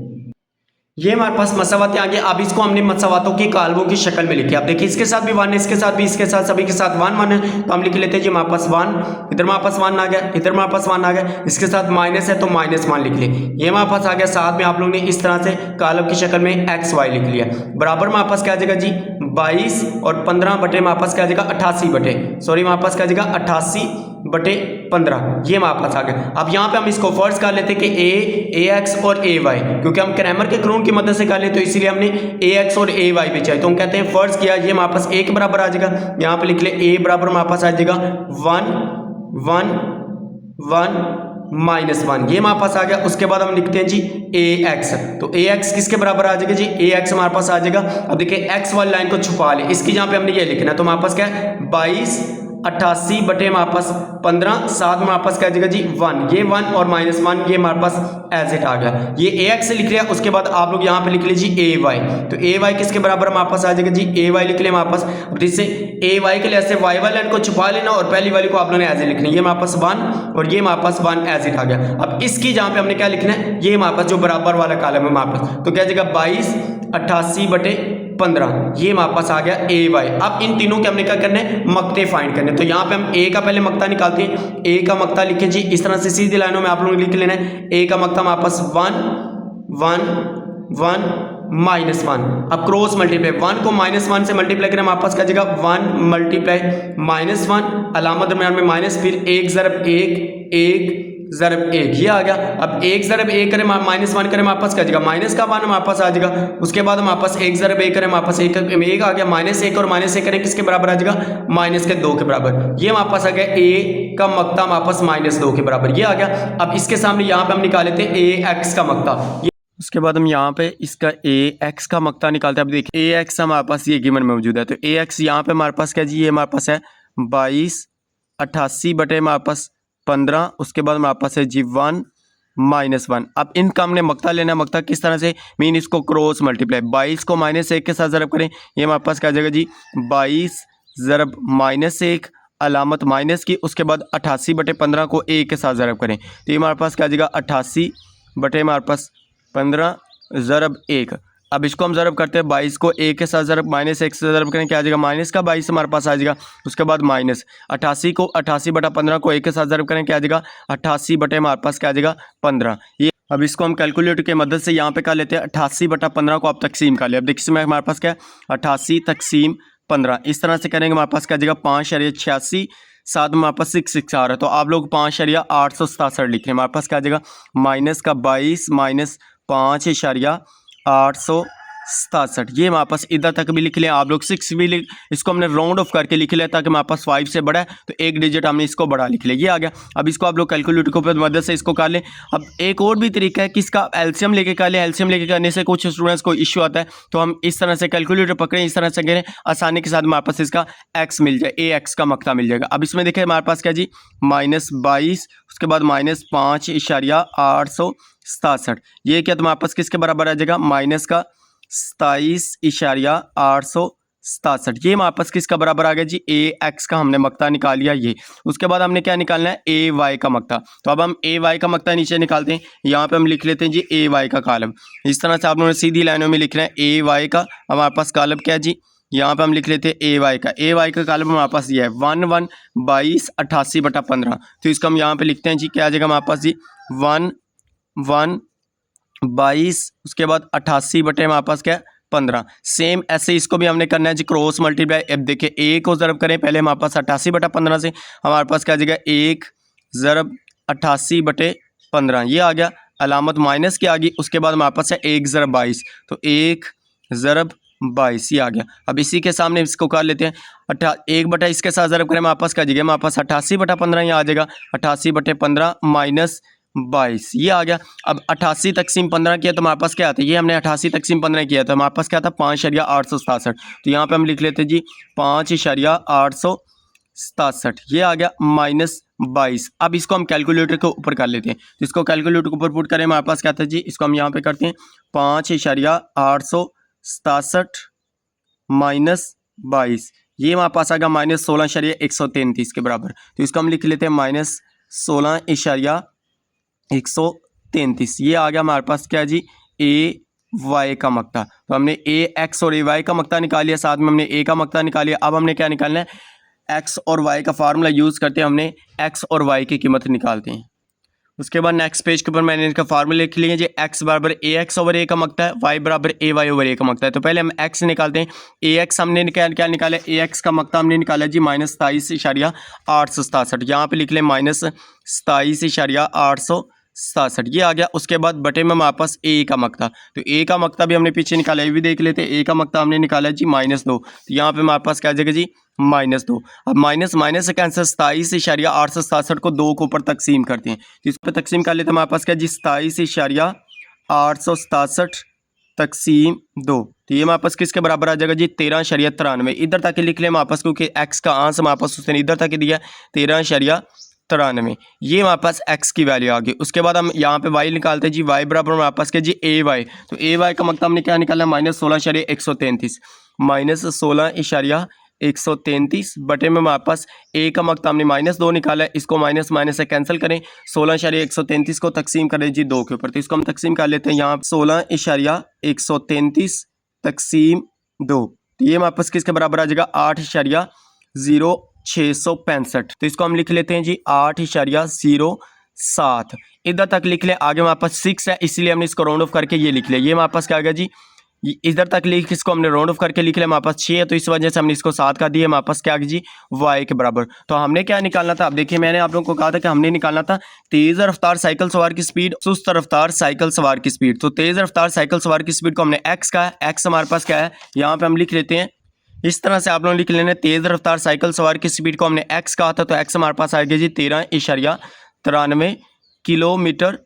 ये हमारे पास मसावतें आ गई। अब इसको हमने मसावतों की कालमों की शक्ल में लिखी। अब देखिए इसके साथ भी 1 है, इसके साथ भी, इसके साथ सभी के साथ 1 1 है, तो हम लिख लेते हैं जी हमारे पास 1, इधर हमारे पास 1 आ गया, इधर हमारे पास 1 आ गया, इसके साथ माइनस है तो -1 लिख ले, ये हमारे पास आ गया। साथ में आप लोगों ने इस तरह से कालम की शक्ल में एक्स वाई लिख लिया, बराबर हमारे पास क्या आ जाएगा जी 22 और 15 बटे हमारे पास क्या आ जाएगा 88 बटे, सॉरी हमारे पास क्या आ जाएगा 88 बटे 15, ये हमारे पास आ गया। अब यहाँ पे हम इसको फर्ज कर लेते हैं कि ए एक्स और ए वाई, क्योंकि हम क्रैमर के कानून की मदद से कर लेते तो इसीलिए हमने ए एक्स और ए वाई भी चाहिए, तो हम कहते हैं फर्ज किया, ये हमारे पास 1 बराबर आ जाएगा। यहाँ पे लिख ले ए बराबर हमारे पास आ जाएगा 1 1 1 -1, ये हमारे पास आ गया। उसके बाद हम लिखते हैं जी ए एक्स, तो ए एक्स किसके बराबर आ जाएगा जी ए एक्स हमारे पास आ जाएगा। अब देखिए एक्स वाली लाइन को छुपा ले, इसकी जहाँ पे हमने ये लिखना है, तो हमारे पास क्या है 22 88 बटे हमारे पास 15, साथ में हमारे पास क्या आ जाएगा जी 1, ये 1 और -1 ये हमारे पास एज इट आ गया। ये ए एक्स से लिख लिया। उसके बाद आप लोग यहाँ पे लिख लीजिए ए वाई, तो ए वाई किसके बराबर हमारे पास आ जाएगा जी ए वाई लिख लिया हमारे पास। अब जिससे ए वाई के लिए ऐसे वाई वाली लाइन को छुपा लेना और पहली वाली को आप लोगों ने एज इट लिखना है, ये हमारे पास 1 और ये हमारे पास 1 एज इट आ गया। अब इसकी जहाँ पे हमने क्या लिखना है, ये हमारे पास जो बराबर वाला कॉलम है हमारे पास, तो क्या जाएगा 22 88 बटे 15, ये हमारे पास आ गया ए वाई। अब इन तीनों के हमने क्या करना है मक्ते फाइंड करने, तो यहाँ पे हम ए का पहले मक्ता निकालते हैं। ए का मक्ता लिखें जी इस तरह से सीधी लाइनों में आप लोगों ने लिख लेना है। ए का मक्ता हमारे पास 1 1 1 -1, अब क्रॉस मल्टीप्लाई 1 को -1 से मल्टीप्लाई करें हमारे पास क्या जाएगा 1 × -1, अलामत दरमियान में माइनस, फिर 1 ज़रब 1 1 ज़रब 1, ये आ गया। अब 1 ज़रब 1 करें -1 करें हमारे पास क्या जाएगा माइनस का 1 हमारे पास आ जाएगा। उसके बाद हमारे पास 1 ज़रब 1 करें हमारे पास 1 आ गया, -1 और -1 करें किसके बराबर आ जाएगा -2 के बराबर, ये हमारे पास आ गया ए का मक्ता हमारे पास -2 के बराबर, ये आ गया। अब इसके सामने यहाँ पे हम निकाल लेते हैं ए एक्स का मक्ता, उसके बाद हम यहाँ पे इसका ए एक्स का मक्ता निकालते हैं। अब देखिए ए एक्स हमारे पास ये गिवन में मौजूद है, तो ए एक्स यहाँ पे हमारे पास क्या जी ये हमारे पास है 22 88 बटे हमारे पास 15, उसके बाद हमारे पास है जी 1 -1। अब इनका हमने मक्ता लेना है, मक्ता किस तरह से मीन इसको क्रॉस मल्टीप्लाई, 22 को -1 के साथ ज़रब करें, ये हमारे पास क्या आ जाएगा जी 22 ज़रब -1 अलामत माइनस की, उसके बाद 88 बटे 15 को 1 के साथ ज़रब करें, तो ये हमारे पास क्या आ जाएगा 88 बटे हमारे पास 15 ज़रब 1। अब इसको हम ज़रब करते हैं 22 को 1 के साथ ज़रब -1 से ज़रब करें, क्या आ जाएगा माइनस का 22 हमारे पास आ जाएगा। उसके बाद माइनस 88 को 88 बटा 15 को 1 के साथ ज़रब करें, क्या आ जाएगा 88 बटे हमारे पास क्या आ जाएगा 15। ये अब इसको हम कैलकुलेटर की मदद से यहाँ पे कर लेते हैं, 88 बटा 15 को आप तकसीम कर ले। अब देखिए इसमें हमारे पास क्या है 88 तकसीम 15, इस तरह से करेंगे हमारे पास क्या आ जाएगा 5.86, साथ में हमारे पास 6 आ रहा है, तो आप लोग 5.867 लिख रहे हैं, हमारे पास क्या आ जाएगा माइनस का 22 -5.867 67। ये हमारे पास इधर तक भी लिख लिया आप लोग, 6 भी लिख, इसको हमने राउंड ऑफ करके लिख लिया ताकि हमारे पास 5 से बड़ा है तो एक डिजिट हमने इसको बड़ा लिख लिया, ये आ गया। अब इसको आप लोग कैलकुलेटर की मदद से इसको कर लें। अब एक और भी तरीका है कि इसका एलसीएम लेके कर लें। एलसीएम लेके करने से कुछ स्टूडेंट्स को इश्यू आता है, तो हम इस तरह से कैलकुलेटर पकड़ें, इस तरह से करें, आसानी के साथ हमारे पास इसका एक्स मिल जाए, ए एक्स का मकता मिल जाएगा। अब इसमें देखें हमारे पास क्या जी, -22, उसके बाद -5.867। ये क्या तुम्हारे पास किसके बराबर आ जाएगा, माइनस का 27.867। ये हमारे पास किसका बराबर आ गया जी, ए एक्स का हमने मकता निकाल लिया ये। उसके बाद हमने क्या निकालना है, ए वाई का मकता। तो अब हम ए वाई का मकता नीचे निकालते हैं, यहाँ पे हम लिख लेते हैं जी ए वाई का कॉलम। इस तरह से आप लोगों ने सीधी लाइनों में लिखना है ए वाई का। हमारे पास कॉलम क्या है जी, यहाँ पे हम लिख लेते हैं ए वाई का। ए वाई का कॉलम हमारे पास ये है 112288/15। तो इसको हम यहाँ पे लिखते हैं जी, क्या आ जाएगा हमारे पास जी, 1122, उसके बाद 88 बटे हमारे पास क्या है 15। सेम ऐसे इसको भी हमने करना है जी, क्रॉस मल्टीप्लाई। अब देखिए ए को ज़रब करें पहले हमारे पास 88/15 से, हमारे पास क्या आ जाएगा 1 ज़रब 88/15, ये आ गया। अलामत माइनस की आ गई, उसके बाद हमारे पास है 1 ज़रब 22, तो 1 ज़रब 22 ये आ गया। अब इसी के सामने इसको कर लेते हैं, 1 बटा इसके साथ ज़रब करें हमारे पास क्या आ जाएगा, हमारे पास 88/15 ये आ जाएगा, 88/15 -22 ये आ गया। अब 88 तकसीम 15 किया तो हमारे पास क्या आता है, ये हमने 88 तकसीम 15 किया तो हमारे पास क्या था 5.867। तो यहाँ पे हम लिख लेते हैं जी 5.867, ये आ गया -22। अब इसको हम कैलकुलेटर के ऊपर कर लेते हैं, तो इसको कैलकुलेटर के ऊपर पुट करें हमारे पास क्या था जी, इसको हम यहाँ पे करते हैं 5.867 -22, ये हमारे पास आ गया -16.133 के बराबर। तो इसको हम लिख लेते हैं -16.133, ये आ गया हमारे पास क्या जी, ए वाई का मकता। तो हमने ए एक्स और ए वाई का मकता निकाल लिया, साथ में हमने ए का मकता निकाल लिया। अब हमने क्या निकालना है, एक्स और वाई का फार्मूला यूज़ करते हैं, हमने एक्स और वाई की कीमत निकालते हैं। उसके बाद नेक्स्ट पेज के ऊपर मैंने इसका फार्मूला लिख लिया जी, एक्स बराबर ए एक्स ओवर ए का मकता है, वाई बराबर ए वाई ओवर ए का मकता है। तो पहले हम एक्स निकालते हैं, ए एक्स हमने क्या निकाला, ए एक्स का मकता हमने निकाला जी -27.867, यहाँ पे लिख लें -27.867, ये आ गया। उसके बाद बटे में हमारे पास ए का मकता, तो ए का मकता भी हमने पीछे निकाला, ये भी देख लेते हैं। ए का मकता हमने निकाला जी -2, तो यहाँ पे हमारे पास क्या आ जाएगा जी -2। अब माइनस माइनस से कैंसर, 27.867 को 2 के ऊपर तकसीम करते हैं, तो इस पर तकसीम कर लेते हैं। हमारे पास क्या जी 27.867 तकसीम 2, तो ये हमारे पास किसके बराबर आ जाएगा जी 13.93। इधर तक लिख लें हमारे पास, क्योंकि एक्स का आंसर हमारे पास उसने इधर तक दिया 13.93, ये हमारे पास एक्स की वैल्यू आ गई। उसके बाद हम यहाँ पे वाई निकालते हैं जी, वाई बराबर हमारे पास क्या जी ए वाई। तो ए वाई का मतलब हमने क्या निकाला, -16.133, -16.133 बटे में हमारे पास ए का मकता हमने -2 निकाला है, इसको माइनस माइनस से कैंसिल करें, 16.133 को तकसीम करें जी 2 के ऊपर, तो इसको हम तकसीम कर लेते हैं यहाँ 16.133 तकसीम 2, तो ये हमारे पास किसके बराबर आ जाएगा 8.0665। तो इसको हम लिख लेते हैं जी 8.07। इधर तक लिख लें, आगे हमारे पास 6 है इसलिए हमने इसको राउंड ऑफ करके ये लिख लिया। ये हमारे पास क्या आ गया जी, इधर तक लिख, इसको हमने राउंड ऑफ करके लिख लिया, हमारे पास 6 है तो इस वजह से हमने इसको 7 का दिया, हमारे पास क्या आ गया जी वाई के बराबर। तो हमने क्या निकालना था, अब देखिए मैंने आप लोगों को कहा था कि हमने निकालना था तेज रफ्तार साइकिल सवार की स्पीड, सुस्त रफ्तार साइकिल सवार की स्पीड। तो तेज रफ्तार साइकिल सवार की स्पीड को हमने एक्स का है, एक्स हमारे पास क्या है यहाँ पे हम लिख लेते हैं, इस तरह से आप लोग लिख लेना। तेज रफ्तार साइकिल सवार की स्पीड को हमने एक्स कहा था, तो एक्स हमारे पास आ गया जी 13.93 किलोमीटर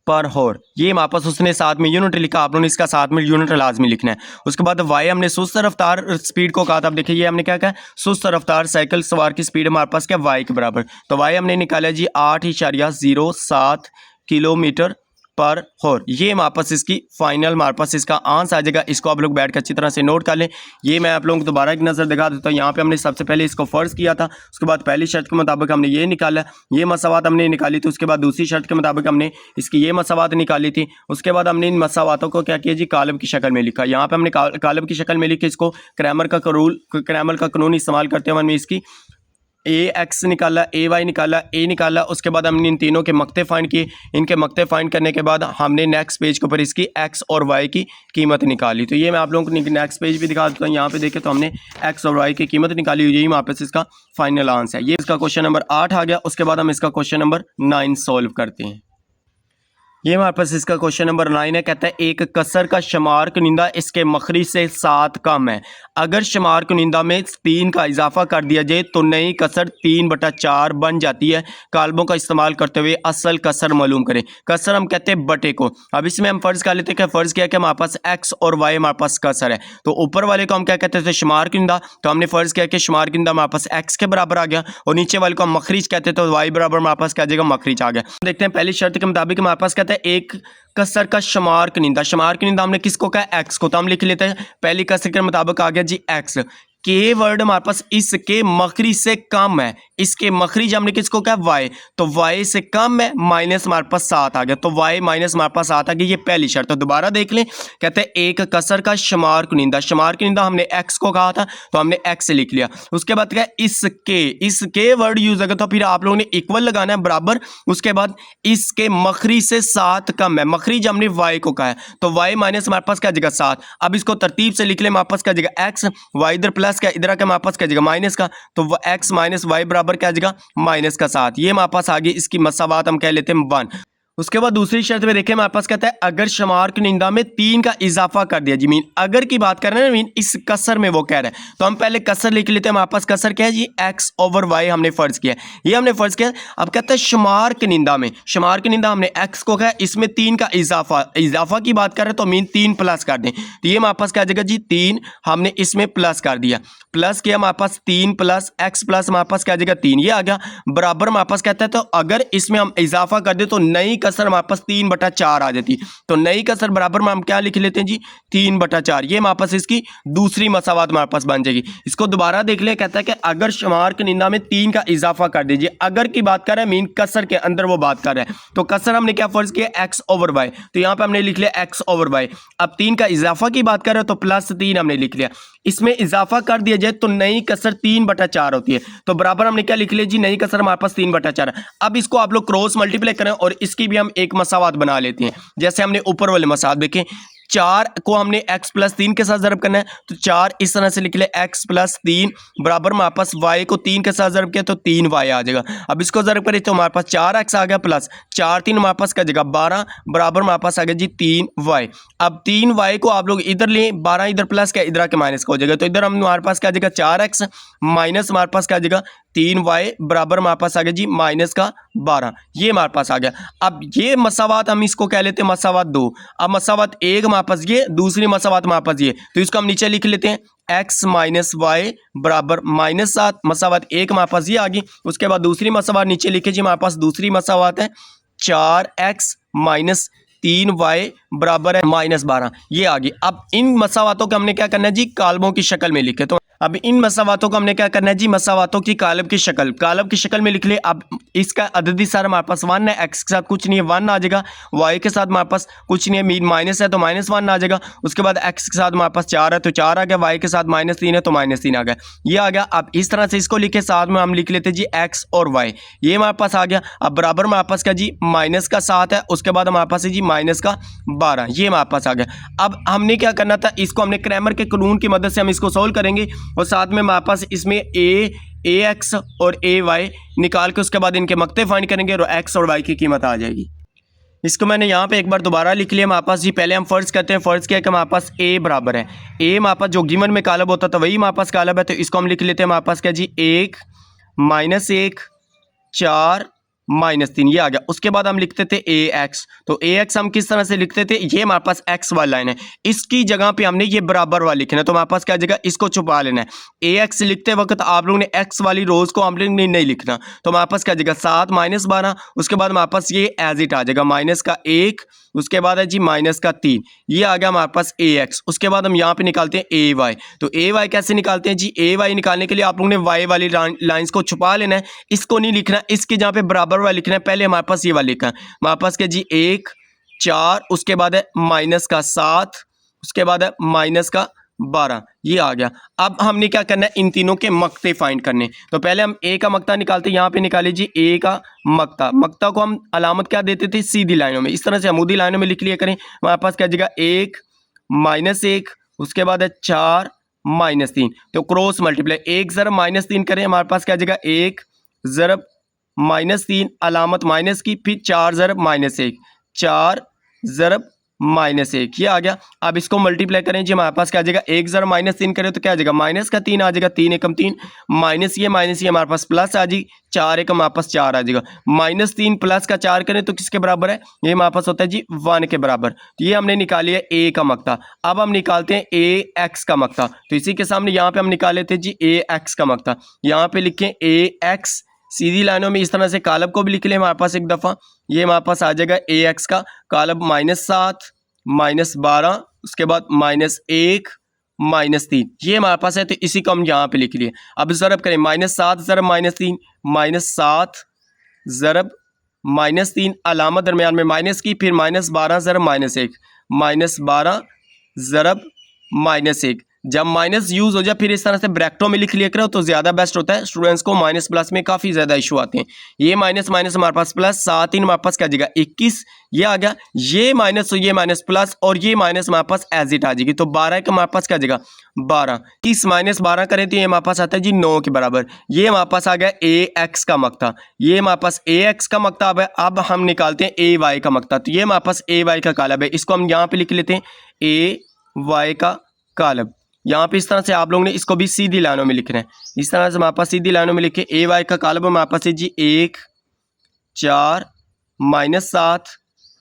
पर हॉर। ये हमारे पास उसने साथ में यूनिट लिखा, आप लोगों ने इसका साथ में यूनिट लाजमी लिखना है। उसके बाद वाई हमने सुस्त रफ्तार स्पीड को कहा था, अब देखिए ये हमने क्या कहा, सुस्त रफ्तार साइकिल सवार की स्पीड हमारे पास क्या वाई के बराबर। तो वाई हमने निकाला जी 8.07 किलोमीटर पर हॉर। ये हमारे पास इसकी फाइनल हमारे पास इसका आंसर आ जाएगा। इसको आप लोग बैठ कर अच्छी तरह से नोट कर लें। ये मैं आप लोगों को दोबारा एक नज़र दिखा देता हूँ। यहाँ पे हमने सबसे पहले इसको फ़र्ज़ किया था, उसके बाद पहली शर्त के मुताबिक हमने ये निकाला, ये मसावात हमने निकाली थी। उसके बाद दूसरी शर्त के मुताबिक हमने इसकी ये मसावात निकाली थी। उसके बाद हमने इन मसावातों को क्या किया जी कालम की शक्ल में लिखा। यहाँ पर हमने कालम की शक्ल में लिखी, इसको क्रैमर का कानून इस्तेमाल करते हुए हमने इसकी ए एक्स निकाला, ए वाई निकाला, ए निकाला। उसके बाद हमने इन तीनों के मकते फाइंड किए। इनके मकते फाइंड करने के बाद हमने नेक्स्ट पेज के ऊपर इसकी एक्स और वाई की कीमत निकाली। तो ये मैं आप लोगों को नेक्स्ट पेज भी दिखा देता हूँ। यहाँ पे देखें तो हमने एक्स और वाई की कीमत निकाली हुई, यही वापस इसका फाइनल आंसर है। ये इसका क्वेश्चन नंबर 8 आ गया। उसके बाद हम इसका क्वेश्चन नंबर 9 सॉल्व करते हैं। ये हमारे पास इसका क्वेश्चन नंबर 9 है। कहता है एक कसर का शुमार कुनिंदा इसके मखरिज से 7 कम है। अगर शुमार कुनिंदा में 3 का इजाफा कर दिया जाए तो नई कसर 3/4 बन जाती है। कालबों का इस्तेमाल करते हुए असल कसर मालूम करें। कसर हम कहते हैं बटे को। अब इसमें हम फर्ज कर लेते हैं कि फर्ज किया कि हमारे पास एक्स और वाई हमारे पास कसर है, तो ऊपर वाले को हम क्या कहते थे, शुमार कुनिंदा। तो हमने फर्ज किया कि शुमार कुनिंदा हमारे पास एक्स के बराबर आ गया, और नीचे वाले को हम मखरिज कहते थे, तो वाई बराबर हमारे पास क्या आ जाएगा, मखरिज आ गया। देखते हैं पहली शर्त के मुताबिक हमारे पास कहता है एक कसर का शुमार कुनिंदा। शुमार कुनिंदा हमने किसको कहा, एक्स को, तो हम लिख लेते हैं पहली कसर के मुताबिक आ गया जी एक्स। के वर्ड हमारे पास इसके मखरिज से कम है, इसके मखरिज हमने किसको कहा, वाई, तो वाई से कम है, माइनस हमारे पास 7 आ गया, तो वाई माइनस हमारे पास 7 आ गया। ये पहली शर्त। तो दोबारा देख लें, कहते हैं एक कसर का शुमार कुनिंदा। शुमार कुनिंदा हमने एक्स को कहा था, तो हमने एक्स लिख लिया। उसके बाद क्या, इसके वर्ड यूज अगर, तो फिर आप लोगों ने इक्वल लगाना है, बराबर। उसके बाद इसके मखरिज से 7 कम है, मखरिज हमने वाई को कहा है, तो वाई माइनस हमारे पास क्या जगह 7। अब इसको तरतीब से लिख ले, हमारे पास क्या जगह एक्स, वाई इधर प्लस का, इधर आके हमारे पास क्या जगह माइनस का, तो एक्स माइनस वाई बराबर क्या जगह माइनस का 7। ये हमारे पास आ गई, इसकी मसावात हम कह लेते हैं 1। उसके बाद दूसरी शर्त में देखें, हमारे पास कहता है अगर शुमार कुनिंदा में 3 का इजाफा कर दिया जी। मीन अगर की बात कर रहे हैं, मीन इस कसर में वो कह रहे हैं, तो हम पहले कसर लिख लेते हैं। हमारे पास कसर क्या है जी, एक्स ओवर वाई हमने फर्ज किया, ये हमने फर्ज किया। अब कहता है शुमार कुनिंदा में, शुमार कुनिंदा हमने एक्स को कहा, इसमें 3 का इजाफा की बात कर रहे हैं, तो मीन 3 प्लस कर दें, तो ये हमारे पास क्या आ जाएगा जी 3, हमने इसमें प्लस कर दिया, प्लस किया, हमारे पास 3 प्लस एक्स प्लस हमारे पास क्या आ जाएगा 3, ये आ गया बराबर। हमारे पास कहता है तो अगर इसमें हम इजाफा कर दे तो नई कसर हमारे पास 3/4 आ जाती, तो नई कसर बराबर में हम क्या लिख लेते हैं जी 3/4। ये हमारे पास इसकी दूसरी मसावात हमारे पास बन जाएगी। इसको दोबारा देख ले, कहता है कि अगर शुमार कुनिंदा में 3 का इजाफा कर दीजिए। अगर की बात कर रहे हैं, मीन कसर के अंदर वो बात कर रहे हैं, तो कसर हमने क्या फर्ज किया, एक्स ओवर वाई, तो यहां पे हमने लिख लिया एक्स ओवर वाई। अब 3 का इजाफा की बात कर रहे हैं, तो +3 हमने लिख लिया। इसमें इजाफा कर दिया जाए तो नई कसर 3/4 होती है, तो बराबर हमने क्या लिख लिया जी, नई कसर हमारे पास 3/4। अब इसको आप लोग क्रॉस मल्टीप्लाई करें और इसकी भी हम एक मसावात बना लेते हैं। जैसे हमने ऊपर वाले मसावात देखें, 4 को हमने x + 3 के साथ ज़रब करना है, तो 4 इस तरह से लिख ले, x + 3 बराबर हमारे पास y को 3 के साथ ज़रब किया तो 3y आ जाएगा। अब इसको ज़रब करें तो हमारे पास 4x आ गया, प्लस 4 3 हमारे पास क्या जगह 12 बराबर हमारे पास आ गया जी 3y। अब 3y को आप लोग इधर लें, 12 इधर प्लस क्या, इधर आके माइनस का हो जाएगा, तो इधर हम हमारे पास क्या जगह 4x माइनस हमारे पास क्या जगह 3y बराबर हमारे पास आ गया जी -12। ये हमारे पास आ गया। अब ये मसावात हम इसको कह लेते हैं मसावात 2। अब मसावात 1 हमारे पास ये, दूसरी मसावात हमारे पास ये, तो इसको हम नीचे लिख लेते हैं x माइनस वाई बराबर -7। मसावात 1 हमारे पास ये आ गई। उसके बाद दूसरी मसावात नीचे लिखे जी, हमारे पास दूसरी मसावात है 4x माइनस 3y बराबर है -12, ये आ गई। अब इन मसावातों को हमने क्या करना है जी, कालमों की शक्ल में लिखे। तो अब इन मसावातों को हमने क्या करना है जी, मसावातों की कालब की शक्ल में लिख ले। अब इसका अददी सारा हमारे पास 1 है, एक्स के साथ कुछ नहीं है 1 आ जाएगा, वाई के साथ हमारे पास कुछ नहीं है, मीन माइनस है तो -1 आ जाएगा। उसके बाद एक्स के साथ हमारे पास 4 है तो 4 आ गया, वाई के साथ -3 है तो -3 आ गया, ये आ गया। अब इस तरह से इसको लिखे, साथ में हम लिख लेते जी एक्स और वाई, ये हमारे पास आ गया। अब बराबर हमारे पास क्या जी -7 है, उसके बाद हमारे पास है जी -12, ये हमारे पास आ गया। अब हमने क्या करना था, इसको हमने क्रैमर के कानून की मदद से हम इसको सोल्व करेंगे, और साथ में हमारे पास इसमें ax और ay निकाल के उसके बाद इनके मक्ते फाइंड करेंगे और x और y की कीमत आ जाएगी। इसको मैंने यहाँ पे एक बार दोबारा लिख लिया हमारे पास जी। पहले हम फर्ज करते हैं, फर्ज किया कि हमारे पास a बराबर है, a हमारे पास जो गिवन में कालब होता था वही हमारे पास कालब है, तो इसको हम लिख लेते हैं हमारे पास क्या जी 1 -1 4 -3, ये आ गया। उसके बाद हम लिखते थे ax, तो ax हम किस तरह से लिखते थे, ये हमारे पास x वाली लाइन है, इसकी जगह पे हमने ये बराबर वाला लिखना है, तो हमारे पास क्या जगह इसको छुपा लेना है। ax लिखते वक्त आप लोगों ने x वाली रोज को हम लोग ने नहीं लिखना, तो हमारे पास क्या जगह 7 -12, उसके बाद हमारे पास ये एज इट आ जाएगा -1, उसके बाद है जी -3, ये आ गया हमारे पास ax। उसके बाद हम यहाँ पे निकालते हैं ay, तो ay कैसे निकालते हैं जी, ay निकालने के लिए आप लोगों ने y वाली लाइंस को छुपा लेना है, इसको नहीं लिखना, इसके जहाँ पे बराबर वाला लिखना है। पहले हमारे पास ये वाला लिखा है, हमारे पास क्या जी 1 4, उसके बाद है -7, उसके बाद है -12, ये आ गया। अब हमने क्या करना है, इन तीनों के मक्ते फाइंड करने। तो पहले हम a का मक्ता निकालते हैं, यहाँ पे निकाले जी a का मक्ता को हम अलामत क्या देते थे, सीधी लाइनों में, इस तरह से अमूदी लाइनों में लिख लिया करें। हमारे पास क्या जगह 1 -1, उसके बाद है 4 -3, तो क्रॉस मल्टीप्लाई 1 ज़रब -3 करें, हमारे पास क्या जगह 1 ज़रब -3 अलामत माइनस की, फिर 4 ज़रब -1, 4 ज़रब -1 ये आ गया। अब इसको मल्टीप्लाई करें जी, हमारे पास क्या आ जाएगा, 1 ज़रब -3 करें तो क्या आ जाएगा, माइनस का 3 आ जाएगा, 3 एकम 3 माइनस ये हमारे पास प्लस आ जाएगी, 4 एकम हमारे पास 4 आ जाएगा। -3 प्लस का 4 करें तो किसके बराबर है, ये हमारे पास होता है जी 1 के बराबर। तो ये हमने निकाली है ए का मक्ता। अब हम निकालते हैं ए एक्स का मक्ता। तो इसी के सामने यहाँ पे हम निकाल लेते हैं जी ए एक्स का मक्ता। यहाँ पे लिखें ए एक्स, सीधी लाइनों में इस तरह से कालब को भी लिख लें हमारे पास एक दफ़ा। ये हमारे पास आ जाएगा ए एक्स का कालब -7 -12, उसके बाद -1 -3 ये हमारे पास है। तो इसी को हम यहाँ पे लिख लिए। अब ज़रब करें, -7 ज़रब -3 -7 ज़रब -3 अलामत दरमियान में माइनस की, फिर -12 ज़रब -1 -12 ज़रब -1। जब माइनस यूज़ हो जाए फिर इस तरह से ब्रैकेटों में लिख लिया करो तो ज़्यादा बेस्ट होता है। स्टूडेंट्स को माइनस प्लस में काफ़ी ज़्यादा इशू आते हैं। ये माइनस माइनस हमारे पास प्लस, 7 3 हमारे पास क्या आ जाएगा 21 ये आ गया। ये माइनस तो ये माइनस प्लस और ये माइनस हमारे पास एज इट आ जाएगी। तो 12 का हमारे पास क्या आ जाएगा 12। 30 -12 करें तो ये हमारे पास आता है जी 9 के बराबर। ये हमारे पास आ गया ए एक्स का मक्ता। ये हमारे पास ए एक्स का मक्ता अब हम निकालते हैं ए वाई का मक्ता। तो ये हमारे पास ए वाई का कालब है, इसको हम यहाँ पे लिख लेते हैं ए वाई का कालब। यहाँ पे इस तरह से आप लोगों ने इसको भी सीधी लाइनों में लिखना है। इस तरह से हमारे पास सीधी लाइनों में लिखे ए वाई का कालब हमारे पास है जी 1 4 -7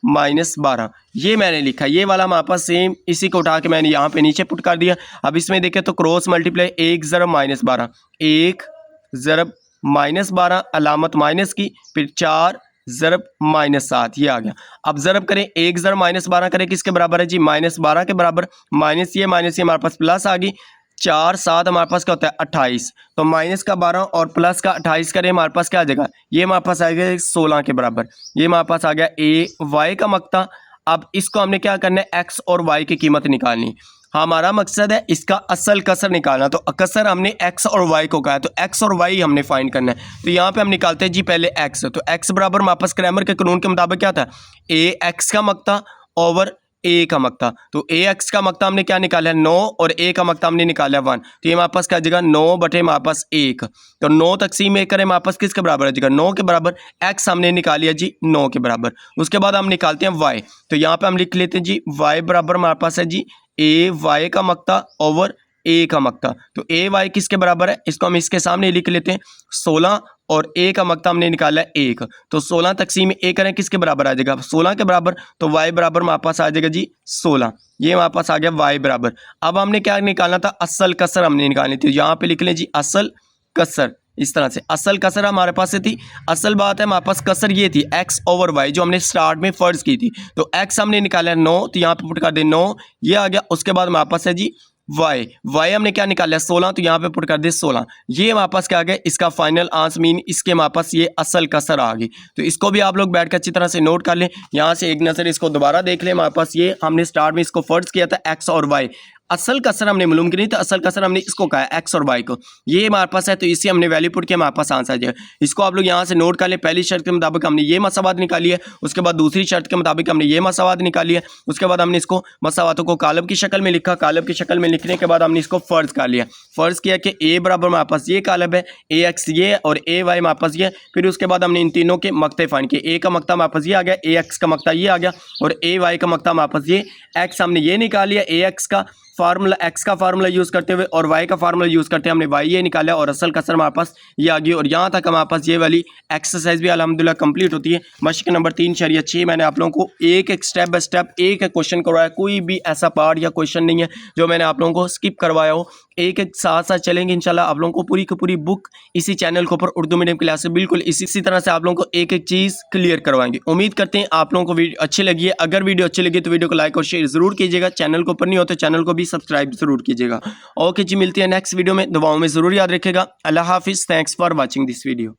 -12 ये मैंने लिखा। ये वाला हमारे पास सेम, इसी को उठा के मैंने यहाँ पे नीचे पुट कर दिया। अब इसमें देखें तो क्रॉस मल्टीप्लाई 1 ज़रब -12 1 ज़रब -12 अलामत माइनस की, फिर 4 ज़रब -7 ये आ गया। अब ज़रब करें 1 ज़रब -12 करें किसके बराबर है जी -12 के बराबर। माइनस ये हमारे पास प्लस आ गई, 4 7 हमारे पास क्या होता है 28। तो माइनस का 12 और प्लस का 28 करें हमारे पास क्या आ जाएगा, ये हमारे पास आ गया 16 के बराबर। ये हमारे पास आ गया ए वाई का मक्ता। अब इसको हमने क्या करना है, एक्स और वाई की कीमत निकालनी। हमारा मकसद है इसका असल कसर निकालना। तो कसर हमने एक्स और वाई को कहा, तो एक्स और वाई हमने फाइंड करना है। तो यहाँ पे हम निकालते हैं जी पहले एक्स। तो एक्स बराबर हमारे पास क्रैमर के कानून के मुताबिक क्या था, ए एक्स का मक्ता ओवर ए का मक्ता। तो ए एक्स का मक्ता हमने क्या निकाला है 9 और ए का मक्ता हमने निकाला है 1। तो ये हमारे पास क्या जगह 9 बटे हमारे पास 1। तो 9 तकसीम 1 करें हमारे पास किसके बराबर है जगह 9 के बराबर। एक्स हमने निकाली है जी 9 के बराबर। उसके बाद हम निकालते हैं वाई। तो यहाँ पे हम लिख लेते हैं जी वाई बराबर हमारे पास है जी ए वाई का मक्ता ओवर ए का मक्ता। तो ए वाई किसके बराबर है, इसको हम इसके सामने लिख लेते हैं 16 और ए का मक्ता हमने निकाला है 1। तो 16 तकसीम ए करें किसके बराबर आ जाएगा 16 के बराबर। तो y बराबर हमारे पास आ जाएगा जी 16। ये हमारे पास आ गया y बराबर। अब हमने क्या निकालना था, असल कसर हमने निकालनी थी। यहाँ पे लिख लें जी असल कसर। इस तरह से असल कसर हमारे पास से थी। असल बात है हमारे पास कसर ये थी x ओवर y जो हमने स्टार्ट में फर्ज की थी। तो x हमने निकाला है 9, तो यहाँ पे पुट कर दे 9 ये आ गया। उसके बाद हमारे पास है जी y हमने क्या निकाला है 16, तो यहाँ पे पुट कर दे 16। ये हमारे पास क्या आ गया, इसका फाइनल आंसर मीन इसके हमारे पास ये असल कसर आ गई। तो इसको भी आप लोग बैठ कर अच्छी तरह से नोट कर लें। यहाँ से एक नज़र इसको दोबारा देख लें। हमारे पास ये हमने स्टार्ट में इसको फर्ज किया था x और y। असल कसर हमने मालूम की नहीं, तो असल कसर हमने इसको कहा है x और y को। ये हमारे पास है, तो इसी हमने वैल्यू पुट किया, हमारे पास आंसर आ जाएगा। इसको आप लोग यहाँ से नोट कर लें। पहली शर्त के मुताबिक हमने ये मसावात निकाली है, उसके बाद दूसरी शर्त के मुताबिक हमने ये मसावात निकाली है, उसके बाद हमने इसको मसावातों को कालब की शक्ल में लिखा। कालब की शक्ल में लिखने के बाद हमने इसको फ़र्ज कर लिया। फ़र्ज किया कि ए बराबर हमारे पास ये कालब है, ए एक्स ये और ए वाई हमारे पास ये। फिर उसके बाद हमने इन तीनों के मक्ते फाइंड किए। ए का मक्ता हमारे पास ये आ गया, ए एक्स का मक्ता ये आ गया और ए वाई का मक्ता हमारे पास ये। एक्स हमने ये निकाल लिया, ए एक्स का फार्मूला एक्स का फार्मूला यूज़ करते हुए और वाई का फार्मूला यूज़ करते हमने वाई ये निकाला और असल कसर हमारे पास ये आ गई। और यहाँ तक हमारे पास ये वाली एक्सरसाइज भी अल्हम्दुलिल्लाह कंप्लीट होती है। मश्क नंबर 3/6 मैंने आप लोगों को एक एक स्टेप बाय स्टेप एक एक क्वेश्चन करवाया। कोई भी ऐसा पार्ट या क्वेश्चन नहीं है जो मैंने आप लोगों को स्किप करवाया हो। एक एक साथ साथ चलेंगे इंशाल्लाह। आप लोगों को पूरी की पूरी बुक इसी चैनल के ऊपर उर्दू मीडियम क्लास से बिल्कुल इसी तरह से आप लोगों को एक एक चीज़ क्लियर करवाएंगे। उम्मीद करते हैं आप लोगों को वीडियो अच्छी लगी है। अगर वीडियो अच्छी लगी तो वीडियो को लाइक और शेयर ज़रूर कीजिएगा। चैनल को ऊपर नहीं हो तो चैनल को भी सब्सक्राइब ज़रूर कीजिएगा। ओके जी, मिलती है नेक्स्ट वीडियो में। दुआओं में ज़रूर याद रखिएगा। अल्लाह हाफिज़। Thanks for watching this video.